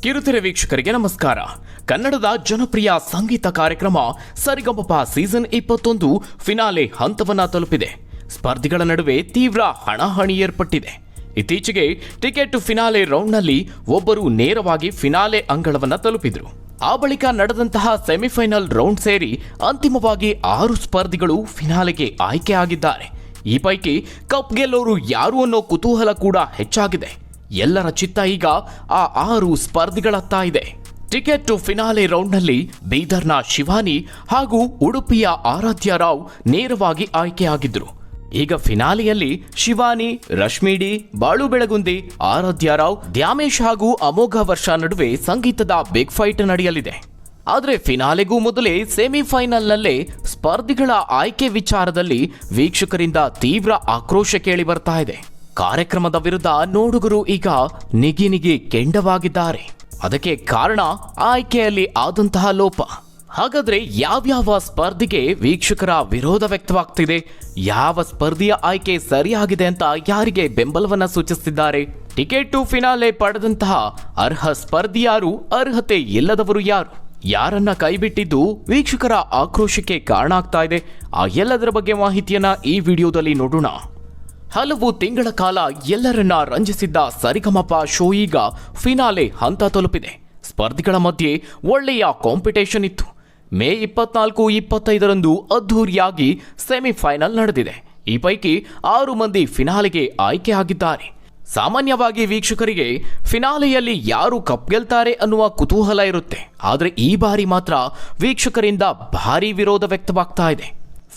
ಕಿರುತೆರೆ ವೀಕ್ಷಕರಿಗೆ ನಮಸ್ಕಾರ. ಕನ್ನಡದ ಜನಪ್ರಿಯ ಸಂಗೀತ ಕಾರ್ಯಕ್ರಮ ಸರಿಗಮಪ ಸೀಸನ್ 21 ಫಿನಾಲೆ ಹಂತವನ್ನ ತಲುಪಿದೆ. ಸ್ಪರ್ಧಿಗಳ ನಡುವೆ ತೀವ್ರ ಹಣಾಹಣಿ ಏರ್ಪಟ್ಟಿದೆ. ಇತ್ತೀಚೆಗೆ ಟಿಕೆಟ್ ಫಿನಾಲೆ ರೌಂಡ್ನಲ್ಲಿ ಒಬ್ಬರು ನೇರವಾಗಿ ಫಿನಾಲೆ ಅಂಗಳವನ್ನ ತಲುಪಿದ್ರು. ಆ ಬಳಿಕ ನಡೆದಂತಹ ಸೆಮಿಫೈನಲ್ ರೌಂಡ್ ಸೇರಿ ಅಂತಿಮವಾಗಿ 6 ಸ್ಪರ್ಧಿಗಳು ಫಿನಾಲೆಗೆ ಆಯ್ಕೆ ಆಗಿದ್ದಾರೆ. ಈ ಪೈಕಿ ಕಪ್ ಗೆಲ್ಲೋರು ಯಾರು ಅನ್ನೋ ಕುತೂಹಲ ಕೂಡ ಹೆಚ್ಚಾಗಿದೆ. ಎಲ್ಲರ ಚಿತ್ತ ಈಗ ಆ 6 ಸ್ಪರ್ಧಿಗಳತ್ತ ಇದೆ. ಟಿಕೆಟ್ ಟು ಫಿನಾಲೆ ರೌಂಡ್ನಲ್ಲಿ ಬೀದರ್ನ ಶಿವಾನಿ ಹಾಗೂ ಉಡುಪಿಯ ಆರಾಧ್ಯ ರಾವ್ ನೇರವಾಗಿ ಆಯ್ಕೆಯಾಗಿದ್ರು. ಈಗ ಫಿನಾಲೆಯಲ್ಲಿ ಶಿವಾನಿ, ರಶ್ಮಿಡಿ, ಬಾಳು ಬೆಳಗುಂದಿ, ಆರಾಧ್ಯ ರಾವ್, ದ್ಯಾಮೇಶ್ ಹಾಗೂ ಅಮೋಘ ವರ್ಷ ನಡುವೆ ಸಂಗೀತದ ಬಿಗ್ ಫೈಟ್ ನಡೆಯಲಿದೆ. ಆದರೆ ಫಿನಾಲೆಗೂ ಮೊದಲೇ ಸೆಮಿಫೈನಲ್ನಲ್ಲೇ ಸ್ಪರ್ಧಿಗಳ ಆಯ್ಕೆ ವಿಚಾರದಲ್ಲಿ ವೀಕ್ಷಕರಿಂದ ತೀವ್ರ ಆಕ್ರೋಶ ಕೇಳಿ ಬರ್ತಾ ಇದೆ. ಕಾರ್ಯಕ್ರಮದ ವಿರುದ್ಧ ನೋಡುಗರು ಈಗ ನಿಗಿ ಕೆಂಡವಾಗಿದ್ದಾರೆ. ಅದಕ್ಕೆ ಕಾರಣ ಆಯ್ಕೆಯಲ್ಲಿ ಆದಂತಹ ಲೋಪ. ಹಾಗಾದ್ರೆ ಯಾವ್ಯಾವ ಸ್ಪರ್ಧಿಗೆ ವೀಕ್ಷಕರ ವಿರೋಧ ವ್ಯಕ್ತವಾಗ್ತಿದೆ, ಯಾವ ಸ್ಪರ್ಧಿಯ ಆಯ್ಕೆ ಸರಿಯಾಗಿದೆ ಅಂತ ಯಾರಿಗೆ ಬೆಂಬಲವನ್ನ ಸೂಚಿಸುತ್ತಿದ್ದಾರೆ, ಟಿಕೆಟ್ ಟು ಫಿನಾಲೆ ಪಡೆದಂತಹ ಅರ್ಹ ಸ್ಪರ್ಧಿ ಯಾರು, ಅರ್ಹತೆ ಇಲ್ಲದವರು ಯಾರು, ಯಾರನ್ನ ಕೈಬಿಟ್ಟಿದ್ದು ವೀಕ್ಷಕರ ಆಕ್ರೋಶಕ್ಕೆ ಕಾರಣ ಆಗ್ತಾ ಇದೆ, ಆ ಎಲ್ಲದರ ಬಗ್ಗೆ ಮಾಹಿತಿಯನ್ನ ಈ ವಿಡಿಯೋದಲ್ಲಿ ನೋಡೋಣ. ಹಲವು ತಿಂಗಳ ಕಾಲ ಎಲ್ಲರನ್ನ ರಂಜಿಸಿದ್ದ ಸರಿಗಮಪ ಶೋ ಈಗ ಫಿನಾಲೆ ಹಂತ ತಲುಪಿದೆ. ಸ್ಪರ್ಧಿಗಳ ಮಧ್ಯೆ ಒಳ್ಳೆಯ ಕಾಂಪಿಟೇಷನ್ ಇತ್ತು. ಮೇ 24-25ರಂದು ಅದ್ಧೂರಿಯಾಗಿ ಸೆಮಿಫೈನಲ್ ನಡೆದಿದೆ. ಈ ಪೈಕಿ 6 ಮಂದಿ ಫಿನಾಲೆಗೆ ಆಯ್ಕೆ ಆಗಿದ್ದಾರೆ. ಸಾಮಾನ್ಯವಾಗಿ ವೀಕ್ಷಕರಿಗೆ ಫಿನಾಲೆಯಲ್ಲಿ ಯಾರು ಕಪ್ ಗೆಲ್ತಾರೆ ಅನ್ನುವ ಕುತೂಹಲ ಇರುತ್ತೆ. ಆದರೆ ಈ ಬಾರಿ ಮಾತ್ರ ವೀಕ್ಷಕರಿಂದ ಭಾರೀ ವಿರೋಧ ವ್ಯಕ್ತವಾಗ್ತಾ ಇದೆ.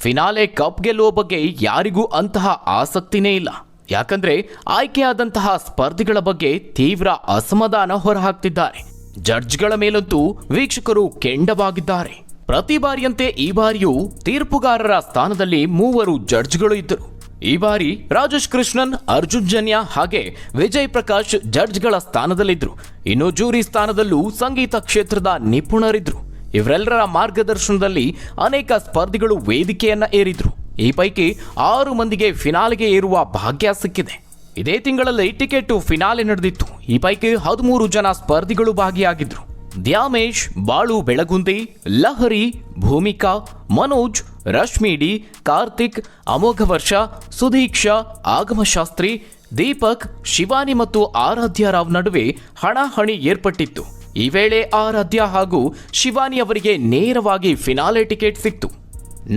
ಫಿನಾಲೆ ಕಪ್ ಗೆಲ್ಲುವ ಬಗ್ಗೆ ಯಾರಿಗೂ ಅಂತಹ ಆಸಕ್ತಿನೇ ಇಲ್ಲ. ಯಾಕಂದ್ರೆ ಆಯ್ಕೆಯಾದಂತಹ ಸ್ಪರ್ಧಿಗಳ ಬಗ್ಗೆ ತೀವ್ರ ಅಸಮಾಧಾನ ಹೊರಹಾಕ್ತಿದ್ದಾರೆ. ಜಡ್ಜ್ಗಳ ಮೇಲಂತೂ ವೀಕ್ಷಕರು ಕೆಂಡವಾಗಿದ್ದಾರೆ. ಪ್ರತಿ ಬಾರಿಯಂತೆ ಈ ಬಾರಿಯೂ ತೀರ್ಪುಗಾರರ ಸ್ಥಾನದಲ್ಲಿ 3 ಜಡ್ಜ್ಗಳು ಇದ್ದರು. ಈ ಬಾರಿ ರಾಜೇಶ್ ಕೃಷ್ಣನ್, ಅರ್ಜುನ್ ಜನ್ಯ ಹಾಗೆ ವಿಜಯ್ ಪ್ರಕಾಶ್ ಜಡ್ಜ್ಗಳ ಸ್ಥಾನದಲ್ಲಿದ್ದರು. ಇನ್ನು ಜೂರಿ ಸ್ಥಾನದಲ್ಲೂ ಸಂಗೀತ ಕ್ಷೇತ್ರದ ನಿಪುಣರಿದ್ರು. ಇವರೆಲ್ಲರ ಮಾರ್ಗದರ್ಶನದಲ್ಲಿ ಅನೇಕ ಸ್ಪರ್ಧಿಗಳು ವೇದಿಕೆಯನ್ನ ಏರಿದ್ರು. ಈ ಪೈಕಿ 6 ಮಂದಿಗೆ ಫಿನಾಲೆಗೆ ಏರುವ ಭಾಗ್ಯ ಸಿಕ್ಕಿದೆ. ಇದೇ ತಿಂಗಳಲ್ಲಿ ಟಿಕೆಟ್ ಟು ಫಿನಾಲೆ ನಡೆದಿತ್ತು. ಈ ಪೈಕಿ 13 ಜನ ಸ್ಪರ್ಧಿಗಳು ಭಾಗಿಯಾಗಿದ್ರು. ದ್ಯಾಮೇಶ್, ಬಾಳು ಬೆಳಗುಂದಿ, ಲಹರಿ, ಭೂಮಿಕಾ, ಮನೋಜ್, ರಶ್ಮಿಡಿ, ಕಾರ್ತಿಕ್, ಅಮೋಘ ವರ್ಷ, ಸುಧೀಕ್ಷಾ, ಆಗಮಶಾಸ್ತ್ರಿ, ದೀಪಕ್, ಶಿವಾನಿ ಮತ್ತು ಆರಾಧ್ಯ ರಾವ್ ನಡುವೆ ಹಣಾಹಣಿ ಏರ್ಪಟ್ಟಿತ್ತು. ಈ ವೇಳೆ ಆರಾಧ್ಯ ಹಾಗೂ ಶಿವಾನಿ ಅವರಿಗೆ ನೇರವಾಗಿ ಫಿನಾಲೆ ಟಿಕೆಟ್ ಸಿಕ್ತು.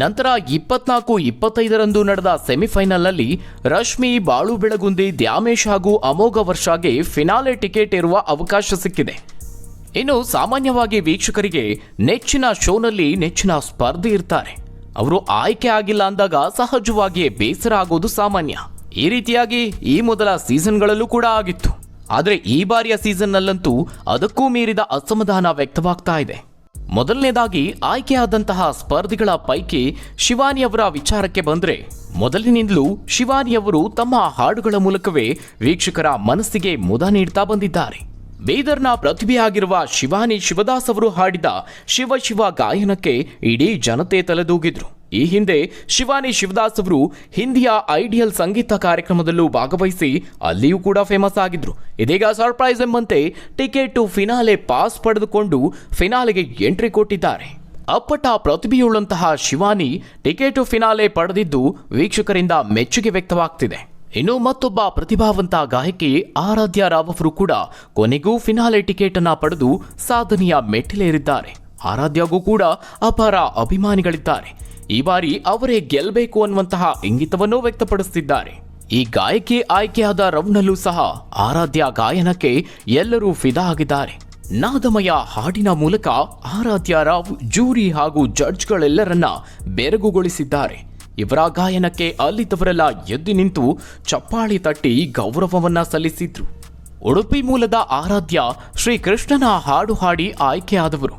ನಂತರ 24-25ರಂದು ನಡೆದ ಸೆಮಿಫೈನಲ್ನಲ್ಲಿ ರಶ್ಮಿ, ಬಾಳು ಬೆಳಗುಂದಿ, ದ್ಯಾಮೇಶ್ ಹಾಗೂ ಅಮೋಘ ವರ್ಷಗೆ ಫಿನಾಲೆ ಟಿಕೆಟ್ ಇರುವ ಅವಕಾಶ ಸಿಕ್ಕಿದೆ. ಇನ್ನು ಸಾಮಾನ್ಯವಾಗಿ ವೀಕ್ಷಕರಿಗೆ ನೆಚ್ಚಿನ ಶೋನಲ್ಲಿ ನೆಚ್ಚಿನ ಸ್ಪರ್ಧಿ ಇರ್ತಾರೆ. ಅವರು ಆಯ್ಕೆ ಆಗಿಲ್ಲ ಅಂದಾಗ ಸಹಜವಾಗಿಯೇ ಬೇಸರ ಆಗೋದು ಸಾಮಾನ್ಯ. ಈ ರೀತಿಯಾಗಿ ಈ ಮೊದಲ ಸೀಸನ್ಗಳಲ್ಲೂ ಕೂಡ ಆಗಿತ್ತು. ಆದರೆ ಈ ಬಾರಿಯ ಸೀಸನ್ನಲ್ಲಂತೂ ಅದಕ್ಕೂ ಮೀರಿದ ಅಸಮಾಧಾನ ವ್ಯಕ್ತವಾಗ್ತಾ ಇದೆ. ಮೊದಲನೇದಾಗಿ ಆಯ್ಕೆಯಾದಂತಹ ಸ್ಪರ್ಧಿಗಳ ಪೈಕಿ ಶಿವಾನಿಯವರ ವಿಚಾರಕ್ಕೆ ಬಂದ್ರೆ, ಮೊದಲಿನಿಂದಲೂ ಶಿವಾನಿಯವರು ತಮ್ಮ ಹಾಡುಗಳ ಮೂಲಕವೇ ವೀಕ್ಷಕರ ಮನಸ್ಸಿಗೆ ಮುದ ನೀಡ್ತಾ ಬಂದಿದ್ದಾರೆ. ಬೀದರ್ನ ಪ್ರತಿಭೆಯಾಗಿರುವ ಶಿವಾನಿ ಶಿವದಾಸ್ ಅವರು ಹಾಡಿದ ಶಿವ ಶಿವ ಗಾಯನಕ್ಕೆ ಇಡೀ ಜನತೆ ತಲೆದೂಗಿದ್ರು. ಈ ಹಿಂದೆ ಶಿವಾನಿ ಶಿವದಾಸ್ ಅವರು ಹಿಂದಿಯ ಐಡಿಯಲ್ ಸಂಗೀತ ಕಾರ್ಯಕ್ರಮದಲ್ಲೂ ಭಾಗವಹಿಸಿ ಅಲ್ಲಿಯೂ ಕೂಡ ಫೇಮಸ್ ಆಗಿದ್ರು. ಇದೀಗ ಸರ್ಪ್ರೈಸ್ ಎಂಬಂತೆ ಟಿಕೆಟ್ ಟು ಫಿನಾಲೆ ಪಾಸ್ ಪಡೆದುಕೊಂಡು ಫಿನಾಲೆಗೆ ಎಂಟ್ರಿ ಕೊಟ್ಟಿದ್ದಾರೆ. ಅಪ್ಪಟ ಪ್ರತಿಭೆಯುಳ್ಳಂತಹ ಶಿವಾನಿ ಟಿಕೆಟ್ ಟು ಫಿನಾಲೆ ಪಡೆದಿದ್ದು ವೀಕ್ಷಕರಿಂದ ಮೆಚ್ಚುಗೆ ವ್ಯಕ್ತವಾಗ್ತಿದೆ. ಇನ್ನು ಮತ್ತೊಬ್ಬ ಪ್ರತಿಭಾವಂತ ಗಾಯಕಿ ಆರಾಧ್ಯ ರಾವ್ ಅವರು ಕೂಡ ಕೊನೆಗೂ ಫಿನಾಲೆ ಟಿಕೆಟ್ ಅನ್ನ ಪಡೆದು ಸಾಧನೆಯ ಮೆಟ್ಟಿಲೇರಿದ್ದಾರೆ. ಆರಾಧ್ಯಗೂ ಕೂಡ ಅಪಾರ ಅಭಿಮಾನಿಗಳಿದ್ದಾರೆ. ಈ ಬಾರಿ ಅವರೇ ಗೆಲ್ಲಬೇಕು ಅನ್ನುವಂತಹ ಇಂಗಿತವನ್ನು ವ್ಯಕ್ತಪಡಿಸುತ್ತಿದ್ದಾರೆ. ಈ ಗಾಯಕಿ ಆಯ್ಕೆಯಾದ ರೌಂಡ್ನಲ್ಲೂ ಸಹ ಆರಾಧ್ಯ ಗಾಯನಕ್ಕೆ ಎಲ್ಲರೂ ಫಿದಾ ಆಗಿದ್ದಾರೆ. ನಾದಮಯ ಹಾಡಿನ ಮೂಲಕ ಆರಾಧ್ಯ ರಾವ್ ಜೂರಿ ಹಾಗೂ ಜಡ್ಜ್ಗಳೆಲ್ಲರನ್ನ ಬೆರಗುಗೊಳಿಸಿದ್ದಾರೆ. ಇವರ ಗಾಯನಕ್ಕೆ ಅಲ್ಲಿದ್ದವರೆಲ್ಲ ಎದ್ದು ನಿಂತು ಚಪ್ಪಾಳಿ ತಟ್ಟಿ ಗೌರವವನ್ನ ಸಲ್ಲಿಸಿದ್ರು. ಉಡುಪಿ ಮೂಲದ ಆರಾಧ್ಯ ಶ್ರೀ ಕೃಷ್ಣನ ಹಾಡು ಹಾಡಿ ಆಯ್ಕೆಯಾದವರು.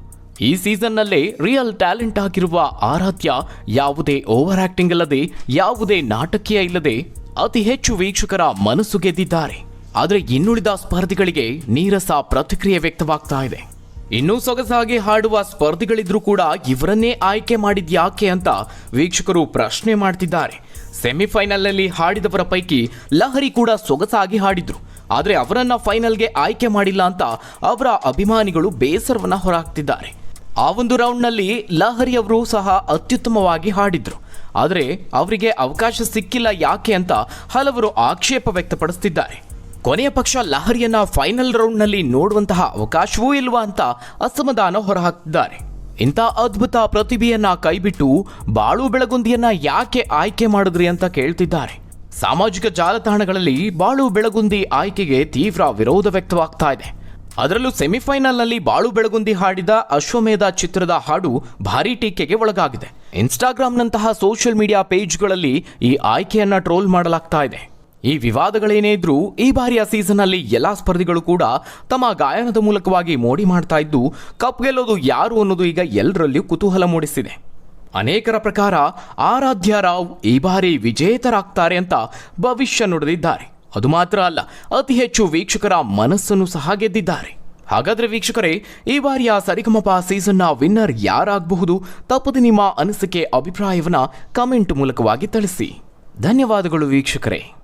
ಈ ಸೀಸನ್ನಲ್ಲೇ ರಿಯಲ್ ಟ್ಯಾಲೆಂಟ್ ಆಗಿರುವ ಆರಾಧ್ಯ ಯಾವುದೇ ಓವರ್ ಆಕ್ಟಿಂಗ್ ಇಲ್ಲದೆ, ಯಾವುದೇ ನಾಟಕೀಯ ಇಲ್ಲದೆ ಅತಿ ಹೆಚ್ಚು ವೀಕ್ಷಕರ ಮನಸ್ಸು ಗೆದ್ದಿದ್ದಾರೆ. ಆದರೆ ಇನ್ನುಳಿದ ಸ್ಪರ್ಧಿಗಳಿಗೆ ನೀರಸ ಪ್ರತಿಕ್ರಿಯೆ ವ್ಯಕ್ತವಾಗ್ತಾ ಇದೆ. ಇನ್ನೂ ಸೊಗಸಾಗಿ ಹಾಡುವ ಸ್ಪರ್ಧಿಗಳಿದ್ರೂ ಕೂಡ ಇವರನ್ನೇ ಆಯ್ಕೆ ಮಾಡಿದ್ಯಾಕೆ ಅಂತ ವೀಕ್ಷಕರು ಪ್ರಶ್ನೆ ಮಾಡ್ತಿದ್ದಾರೆ. ಸೆಮಿಫೈನಲ್ನಲ್ಲಿ ಹಾಡಿದವರ ಪೈಕಿ ಲಹರಿ ಕೂಡ ಸೊಗಸಾಗಿ ಹಾಡಿದ್ರು. ಆದರೆ ಅವರನ್ನ ಫೈನಲ್ಗೆ ಆಯ್ಕೆ ಮಾಡಿಲ್ಲ ಅಂತ ಅವರ ಅಭಿಮಾನಿಗಳು ಬೇಸರವನ್ನ ಹೊರಹಾಕ್ತಿದ್ದಾರೆ. ಆ ಒಂದು ರೌಂಡ್ನಲ್ಲಿ ಲಹರಿ ಅವರು ಸಹ ಅತ್ಯುತ್ತಮವಾಗಿ ಹಾಡಿದ್ರು. ಆದರೆ ಅವರಿಗೆ ಅವಕಾಶ ಸಿಕ್ಕಿಲ್ಲ ಯಾಕೆ ಅಂತ ಹಲವರು ಆಕ್ಷೇಪ ವ್ಯಕ್ತಪಡಿಸುತ್ತಿದ್ದಾರೆ. ಕೊನೆಯ ಪಕ್ಷ ಲಹರಿಯನ್ನ ಫೈನಲ್ ರೌಂಡ್ನಲ್ಲಿ ನೋಡುವಂತಹ ಅವಕಾಶವೂ ಇಲ್ವಾ ಅಂತ ಅಸಮಾಧಾನ ಹೊರಹಾಕ್ತಿದ್ದಾರೆ. ಇಂಥ ಅದ್ಭುತ ಪ್ರತಿಭೆಯನ್ನ ಕೈಬಿಟ್ಟು ಬಾಳು ಬೆಳಗುಂದಿಯನ್ನ ಯಾಕೆ ಆಯ್ಕೆ ಮಾಡಿದ್ರಿ ಅಂತ ಕೇಳ್ತಿದ್ದಾರೆ. ಸಾಮಾಜಿಕ ಜಾಲತಾಣಗಳಲ್ಲಿ ಬಾಳು ಬೆಳಗುಂದಿ ಆಯ್ಕೆಗೆ ತೀವ್ರ ವಿರೋಧ ವ್ಯಕ್ತವಾಗ್ತಾ ಇದೆ. ಅದರಲ್ಲೂ ಸೆಮಿಫೈನಲ್ನಲ್ಲಿ ಬಾಳು ಬೆಳಗುಂದಿ ಹಾಡಿದ ಅಶ್ವಮೇಧ ಚಿತ್ರದ ಹಾಡು ಭಾರೀ ಟೀಕೆಗೆ ಒಳಗಾಗಿದೆ. ಇನ್ಸ್ಟಾಗ್ರಾಂನಂತಹ ಸೋಷಿಯಲ್ ಮೀಡಿಯಾ ಪೇಜ್ಗಳಲ್ಲಿ ಈ ಆಯ್ಕೆಯನ್ನ ಟ್ರೋಲ್ ಮಾಡಲಾಗ್ತಾ ಇದೆ. ಈ ವಿವಾದಗಳೇನೇ ಇದ್ರೂ ಈ ಬಾರಿಯ ಸೀಸನ್ನಲ್ಲಿ ಎಲ್ಲಾ ಸ್ಪರ್ಧಿಗಳು ಕೂಡ ತಮ್ಮ ಗಾಯನದ ಮೂಲಕವಾಗಿ ಮೋಡಿ ಮಾಡ್ತಾ ಇದ್ದು, ಕಪ್ ಗೆಲ್ಲೋದು ಯಾರು ಅನ್ನೋದು ಈಗ ಎಲ್ಲರಲ್ಲಿಯೂ ಕುತೂಹಲ ಮೂಡಿಸಿದೆ. ಅನೇಕರ ಪ್ರಕಾರ ಆರಾಧ್ಯ ರಾವ್ ಈ ಬಾರಿ ವಿಜೇತರಾಗ್ತಾರೆ ಅಂತ ಭವಿಷ್ಯ ನುಡಿದಿದ್ದಾರೆ. ಅದು ಮಾತ್ರ ಅಲ್ಲ, ಅತಿ ಹೆಚ್ಚು ವೀಕ್ಷಕರ ಮನಸ್ಸನ್ನು ಸಹ ಗೆದ್ದಿದ್ದಾರೆ. ಹಾಗಾದ್ರೆ ವೀಕ್ಷಕರೇ, ಈ ಬಾರಿಯ ಸರಿಗಮಪ ಸೀಸನ್ನ ವಿನ್ನರ್ ಯಾರಾಗಬಹುದು? ತಪ್ಪದೆ ನಿಮ್ಮ ಅನಿಸಿಕೆ ಅಭಿಪ್ರಾಯವನ್ನ ಕಮೆಂಟ್ ಮೂಲಕವಾಗಿ ತಿಳಿಸಿ. ಧನ್ಯವಾದಗಳು ವೀಕ್ಷಕರೇ.